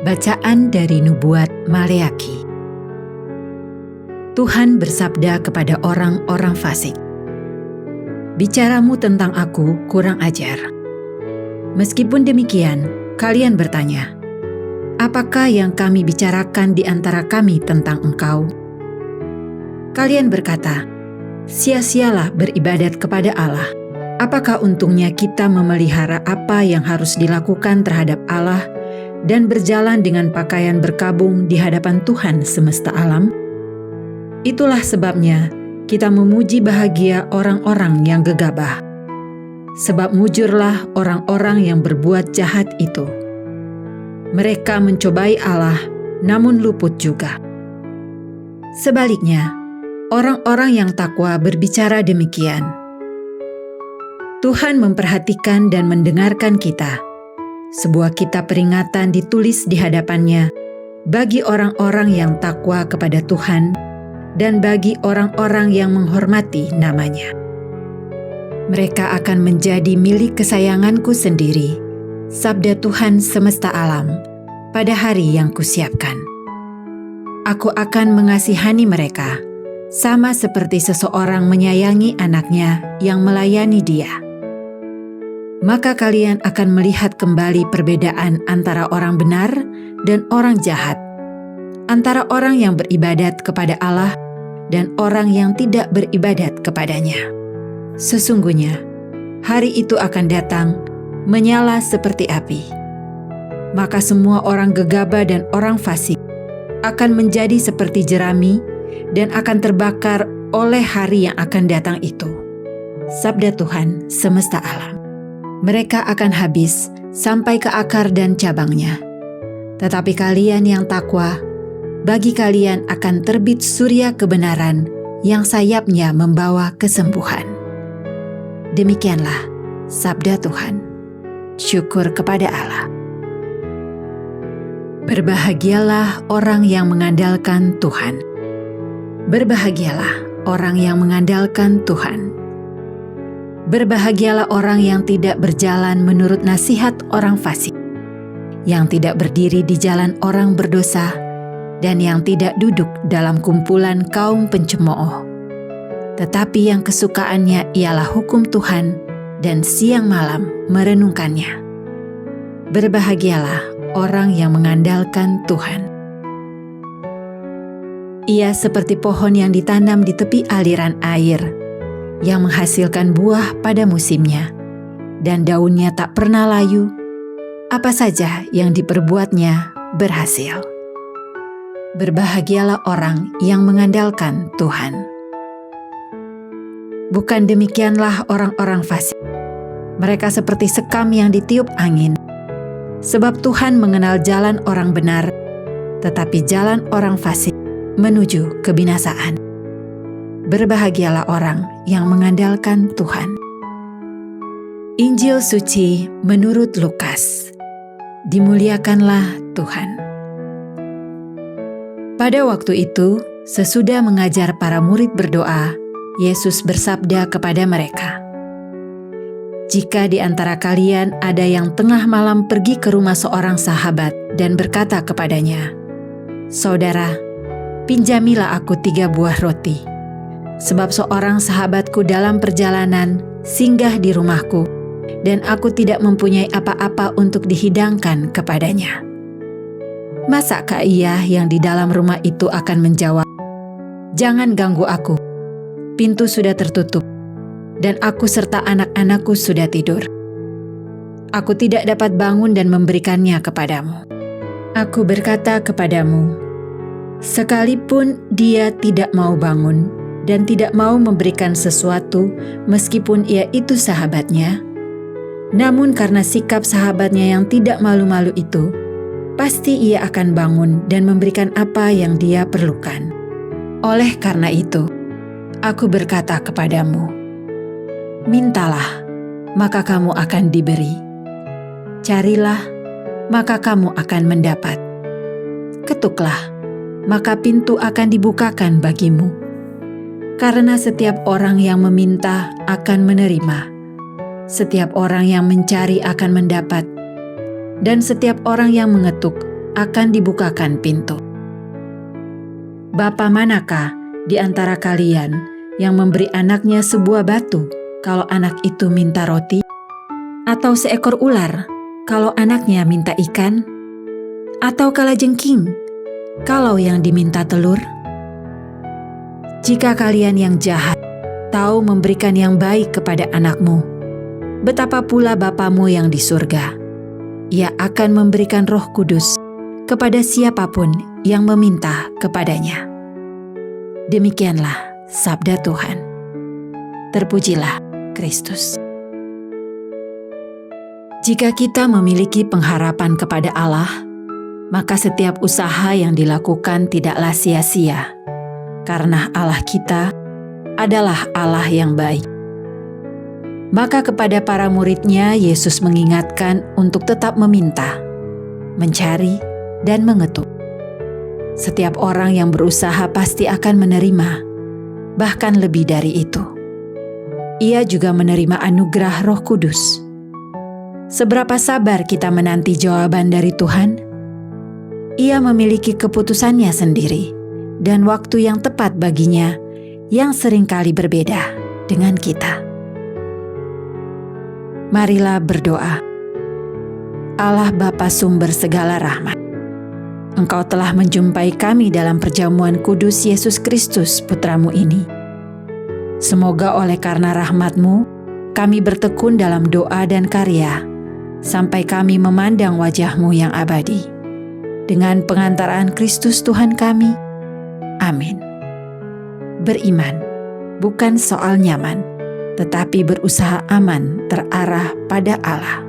Bacaan dari Nubuat Maleaki. Tuhan bersabda kepada orang-orang fasik, "Bicaramu tentang aku kurang ajar. Meskipun demikian, kalian bertanya, apakah yang kami bicarakan di antara kami tentang engkau? Kalian berkata, sia-sialah beribadat kepada Allah. Apakah untungnya kita memelihara apa yang harus dilakukan terhadap Allah dan berjalan dengan pakaian berkabung di hadapan Tuhan semesta alam? Itulah sebabnya kita memuji bahagia orang-orang yang gegabah, sebab mujurlah orang-orang yang berbuat jahat itu. Mereka mencobai Allah, namun luput juga. Sebaliknya, orang-orang yang takwa berbicara demikian. Tuhan memperhatikan dan mendengarkan kita. Sebuah kitab peringatan ditulis di hadapannya bagi orang-orang yang takwa kepada Tuhan dan bagi orang-orang yang menghormati namanya. Mereka akan menjadi milik kesayanganku sendiri, sabda Tuhan semesta alam, pada hari yang kusiapkan. Aku akan mengasihani mereka, sama seperti seseorang menyayangi anaknya yang melayani dia. Maka kalian akan melihat kembali perbedaan antara orang benar dan orang jahat, antara orang yang beribadat kepada Allah dan orang yang tidak beribadat kepadanya. Sesungguhnya, hari itu akan datang, menyala seperti api. Maka semua orang gegabah dan orang fasik akan menjadi seperti jerami dan akan terbakar oleh hari yang akan datang itu. Sabda Tuhan semesta alam. Mereka akan habis sampai ke akar dan cabangnya. Tetapi kalian yang takwa, bagi kalian akan terbit surya kebenaran yang sayapnya membawa kesembuhan. Demikianlah sabda Tuhan. Syukur kepada Allah. Berbahagialah orang yang mengandalkan Tuhan. Berbahagialah orang yang mengandalkan Tuhan. Berbahagialah orang yang tidak berjalan menurut nasihat orang fasik, yang tidak berdiri di jalan orang berdosa, dan yang tidak duduk dalam kumpulan kaum pencemooh. Tetapi yang kesukaannya ialah hukum Tuhan, dan siang malam merenungkannya. Berbahagialah orang yang mengandalkan Tuhan. Ia seperti pohon yang ditanam di tepi aliran air, yang menghasilkan buah pada musimnya, dan daunnya tak pernah layu. Apa saja yang diperbuatnya berhasil. Berbahagialah orang yang mengandalkan Tuhan. Bukan demikianlah orang-orang fasik. Mereka seperti sekam yang ditiup angin. Sebab Tuhan mengenal jalan orang benar, tetapi jalan orang fasik menuju kebinasaan. Berbahagialah orang yang mengandalkan Tuhan. Injil suci menurut Lukas. Dimuliakanlah Tuhan. Pada waktu itu, sesudah mengajar para murid berdoa, Yesus bersabda kepada mereka, "Jika di antara kalian ada yang tengah malam pergi ke rumah seorang sahabat dan berkata kepadanya, 'Saudara, pinjamilah aku 3 buah roti, sebab seorang sahabatku dalam perjalanan singgah di rumahku, dan aku tidak mempunyai apa-apa untuk dihidangkan kepadanya.' Masakah ia yang di dalam rumah itu akan menjawab, 'Jangan ganggu aku, pintu sudah tertutup, dan aku serta anak-anakku sudah tidur. Aku tidak dapat bangun dan memberikannya kepadamu.' Aku berkata kepadamu, sekalipun dia tidak mau bangun dan tidak mau memberikan sesuatu meskipun ia itu sahabatnya, namun karena sikap sahabatnya yang tidak malu-malu itu, pasti ia akan bangun dan memberikan apa yang dia perlukan. Oleh karena itu, aku berkata kepadamu, mintalah, maka kamu akan diberi. Carilah, maka kamu akan mendapat. Ketuklah, maka pintu akan dibukakan bagimu. Karena setiap orang yang meminta akan menerima, setiap orang yang mencari akan mendapat, dan setiap orang yang mengetuk akan dibukakan pintu. Bapa manakah di antara kalian yang memberi anaknya sebuah batu kalau anak itu minta roti? Atau seekor ular kalau anaknya minta ikan? Atau kalajengking kalau yang diminta telur? Jika kalian yang jahat tahu memberikan yang baik kepada anakmu, betapa pula Bapamu yang di surga. Ia akan memberikan Roh Kudus kepada siapapun yang meminta kepadanya. Demikianlah sabda Tuhan. Terpujilah Kristus. Jika kita memiliki pengharapan kepada Allah, maka setiap usaha yang dilakukan tidaklah sia-sia, karena Allah kita adalah Allah yang baik. Maka kepada para murid-Nya Yesus mengingatkan untuk tetap meminta, mencari, dan mengetuk. Setiap orang yang berusaha pasti akan menerima, bahkan lebih dari itu. Ia juga menerima anugerah Roh Kudus. Seberapa sabar kita menanti jawaban dari Tuhan? Ia memiliki keputusannya sendiri dan waktu yang tepat baginya yang seringkali berbeda dengan kita. Marilah berdoa. Allah Bapa sumber segala rahmat, Engkau telah menjumpai kami dalam perjamuan kudus Yesus Kristus Putra-Mu ini. Semoga oleh karena rahmat-Mu, kami bertekun dalam doa dan karya, sampai kami memandang wajah-Mu yang abadi. Dengan pengantaraan Kristus Tuhan kami. Amin. Beriman bukan soal nyaman, tetapi berusaha aman terarah pada Allah.